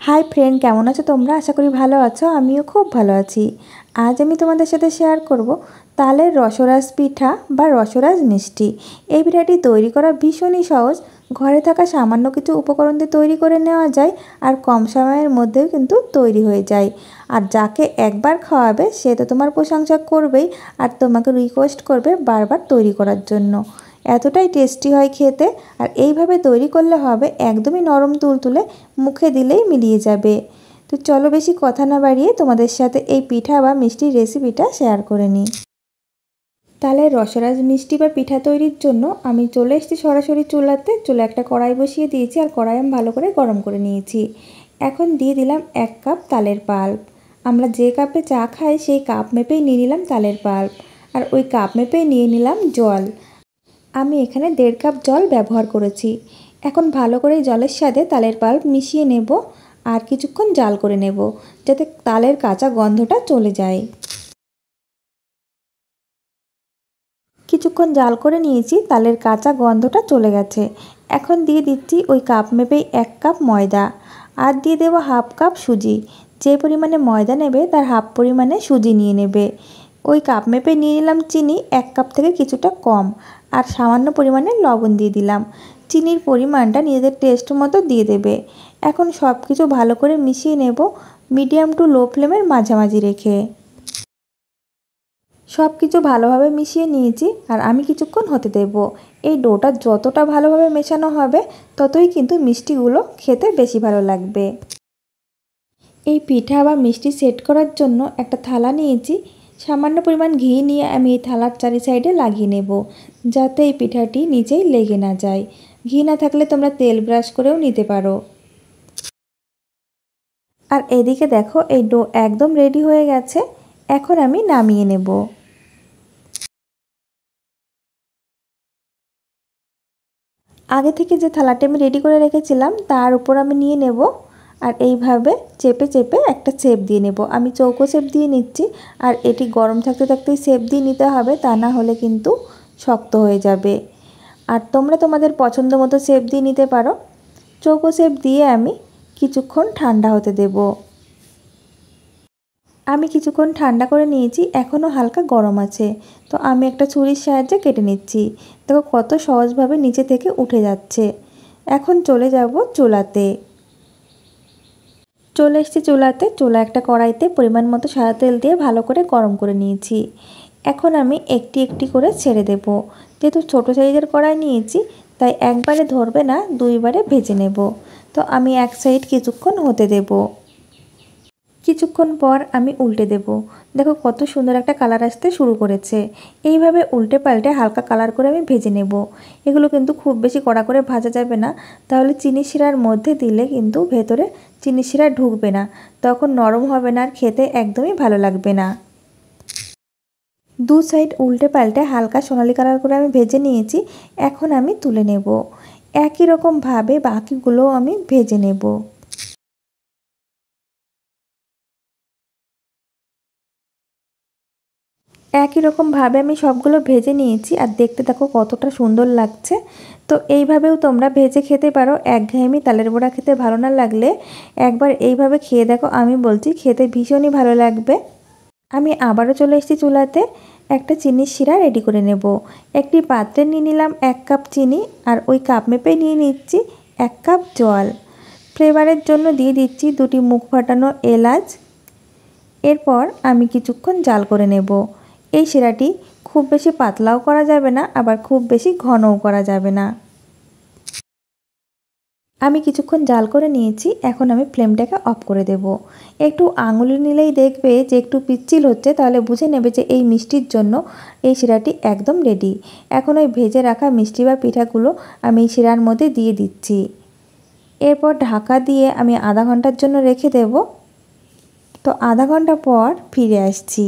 High friend केमन आछो तोमरा आशा करी भालो आछो आमिओ खूब भालो आछि। आज आमि तोमादेर साथे शेयार करब तालेर रसराज पिठा बा रसराज मिष्टि। এই পিঠাটি তৈরি করা ভীষণই সহজ। ঘরে থাকা সামান্য কিছু উপকরণ দিয়ে তৈরি করে নেওয়া যায় আর কম সময়ের মধ্যেও কিন্তু তৈরি হয়ে যায়। আর যাকে একবার খাওয়াবে সে তো তোমার প্রশংসা করবেই আর তোমাকে রিকোয়েস্ট করবে বারবার তৈরি করার জন্য। এতটাই টেস্টি হয় খেতে আর এইভাবে তৈরি করলে হবে একদমই নরম তুলতুলে, মুখে দিলেই মিলিয়ে যাবে। তো চলো বেশি কথা না বাড়িয়ে তোমাদের সাথে এই পিঠা বা মিষ্টির রেসিপিটা শেয়ার করে নিই। তাহলে রসরাজ মিষ্টি বা পিঠা তৈরির জন্য আমি চলে এসেছি সরাসরি চুলাতে। চুলা একটা কড়াই বসিয়ে দিয়েছি আর কড়াই আমি ভালো করে গরম করে নিয়েছি। এখন দিয়ে দিলাম 1 কাপ তালের পাল্প। আমরা যে কাপে চা খাই সেই কাপ মেপেই নিয়ে নিলাম তালের পাল্প আর ওই কাপ মেপেই নিয়ে নিলাম জল। আমি এখানে 1.5 কাপ জল ব্যবহার করেছি। এখন ভালো করে জলের সাথে তালের পাল্প মিশিয়ে নেব আর কিছুক্ষণ জাল করে নেব যাতে তালের কাঁচা গন্ধটা চলে যায়। কিছুক্ষণ জাল করে নিয়েছি, তালের কাঁচা গন্ধটা চলে গেছে। এখন দিয়ে দিচ্ছি ওই কাপ মেপেই 1 কাপ ময়দা আর দিয়ে দেবো 1/2 কাপ সুজি। যে পরিমাণে ময়দা নেবে তার হাফ পরিমাণে সুজি নিয়ে নেবে। ওই কাপ মেপে নিয়ে নিলাম চিনি 1 কাপ থেকে কিছুটা কম আর সামান্য পরিমাণে লবণ দিয়ে দিলাম। চিনির পরিমাণটা নিজেদের টেস্ট মতো দিয়ে দেবে। এখন সব কিছু ভালো করে মিশিয়ে নেব মিডিয়াম টু লো ফ্লেমের মাঝামাঝি রেখে। সব কিছু ভালোভাবে মিশিয়ে নিয়েছি আর আমি কিছুক্ষণ হতে দেব। এই ডোটা যতটা ভালোভাবে মেশানো হবে ততই কিন্তু মিষ্টিগুলো খেতে বেশি ভালো লাগবে। এই পিঠা বা মিষ্টি সেট করার জন্য একটা থালা নিয়েছি। সামান্য পরিমাণ ঘি নিয়ে আমি এই থালার চারি সাইডে লাগিয়ে নেব যাতে এই পিঠাটি নিচেই লেগে না যায়। ঘি না থাকলে তোমরা তেল ব্রাশ করেও নিতে পারো। আর এদিকে দেখো এই ডো একদম রেডি হয়ে গেছে। এখন আমি নামিয়ে নেব। আগে থেকে যে থালাটা আমি রেডি করে রেখেছিলাম তার উপর আমি নিয়ে নেব আর এইভাবে চেপে চেপে একটা শেপ দিয়ে নেব। আমি চৌকো শেপ দিয়ে নিচ্ছি আর এটি গরম থাকতে থাকতেই শেপ দিয়ে নিতে হবে, তা না হলে কিন্তু শক্ত হয়ে যাবে। আর তোমরা তোমাদের পছন্দ মতো শেপ দিয়ে নিতে পারো। চৌকো শেপ দিয়ে আমি কিছুক্ষণ ঠান্ডা হতে দেব। আমি কিছুক্ষণ ঠান্ডা করে নিয়েছি, এখনও হালকা গরম আছে। তো আমি একটা ছুরির সাহায্যে কেটে নিচ্ছি। দেখো কত সহজভাবে নিচে থেকে উঠে যাচ্ছে। এখন চলে যাব চুলাতে। চলে এসেছি চুলাতে। চুলা একটা কড়াইতে পরিমাণ মতো সাদা তেল দিয়ে ভালো করে গরম করে নিয়েছি। এখন আমি একটি একটি করে ছেড়ে দেব। যেহেতু ছোটো সাইজের কড়াই নিয়েছি তাই একবারে ধরবে না, দুইবারে ভেজে নেব। তো আমি এক সাইড কিছুক্ষণ হতে দেব। কিছুক্ষণ পর আমি উল্টে দেব। দেখো কত সুন্দর একটা কালার আসতে শুরু করেছে। এইভাবে উল্টে পাল্টে হালকা কালার করে আমি ভেজে নেব। এগুলো কিন্তু খুব বেশি কড়া করে ভাজা যাবে না, তাহলে চিনি শিরার মধ্যে দিলে কিন্তু ভেতরে চিনি শিরা ঢুকবে না, তখন নরম হবে না আর খেতে একদমই ভালো লাগবে না। দু সাইড উল্টে পাল্টে হালকা সোনালি কালার করে আমি ভেজে নিয়েছি। এখন আমি তুলে নেব। একই রকমভাবে বাকিগুলো আমি ভেজে নেব। একই রকমভাবে আমি সবগুলো ভেজে নিয়েছি আর দেখতে দেখো কতটা সুন্দর লাগছে। তো এইভাবেও তোমরা ভেজে খেতে পারো। একঘেয়েমি তালের বড়া খেতে ভালো না লাগলে একবার এইভাবে খেয়ে দেখো, আমি বলছি খেতে ভীষণই ভালো লাগবে। আমি আবারও চলে এসেছি চুলাতে। একটা চিনির শিরা রেডি করে নেব। একটি পাত্রে নিয়ে নিলাম 1 কাপ চিনি আর ওই কাপ মেপে নিয়ে নিচ্ছি 1 কাপ জল। ফ্লেভারের জন্য দিয়ে দিচ্ছি 2টি মুখ ফাটানো এলাচ। এরপর আমি কিছুক্ষণ জাল করে নেব। এই শিরাটি খুব বেশি পাতলাও করা যাবে না, আবার খুব বেশি ঘনও করা যাবে না। আমি কিছুক্ষণ জাল করে নিয়েছি। এখন আমি ফ্লেমটাকে অফ করে দেব। একটু আঙুলে নিলেই দেখবে যে একটু পিচ্ছিল হচ্ছে, তাহলে বুঝে নেবে যে এই মিষ্টির জন্য এই শিরাটি একদম রেডি। এখন ওই ভেজে রাখা মিষ্টি বা পিঠাগুলো আমি এই শিরার মধ্যে দিয়ে দিচ্ছি। এরপর ঢাকা দিয়ে আমি আধা ঘন্টার জন্য রেখে দেব। তো আধা ঘন্টা পর ফিরে আসছি।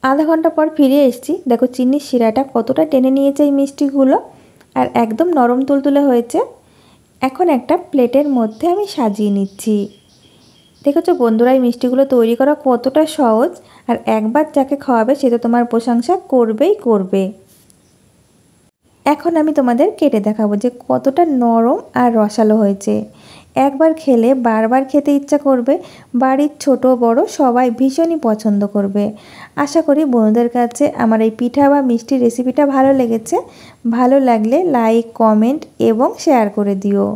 আধা ঘন্টা পর ফিরে এসেছি। দেখো চিনির শিরাটা কতটা টেনে নিয়েছে এই মিষ্টিগুলো আর একদম নরম তুলতুলে হয়েছে। এখন একটা প্লেটের মধ্যে আমি সাজিয়ে নিচ্ছি। দেখেছো বন্ধুরা, এই মিষ্টিগুলো তৈরি করা কতটা সহজ আর একবার যাকে খাওয়াবে সে তো তোমার প্রশংসা করবেই করবে। এখন আমি তোমাদের কেটে দেখাবো যে কতটা নরম আর রসালো হয়েছে। একবার খেলে বারবার খেতে ইচ্ছা করবে। বাড়ির ছোট বড় সবাই ভীষণই পছন্দ করবে। আশা করি বন্ধুদের কাছে আমার এই পিঠা বা মিষ্টি রেসিপিটা ভালো লেগেছে। ভালো লাগলে লাইক, কমেন্ট এবং শেয়ার করে দিও।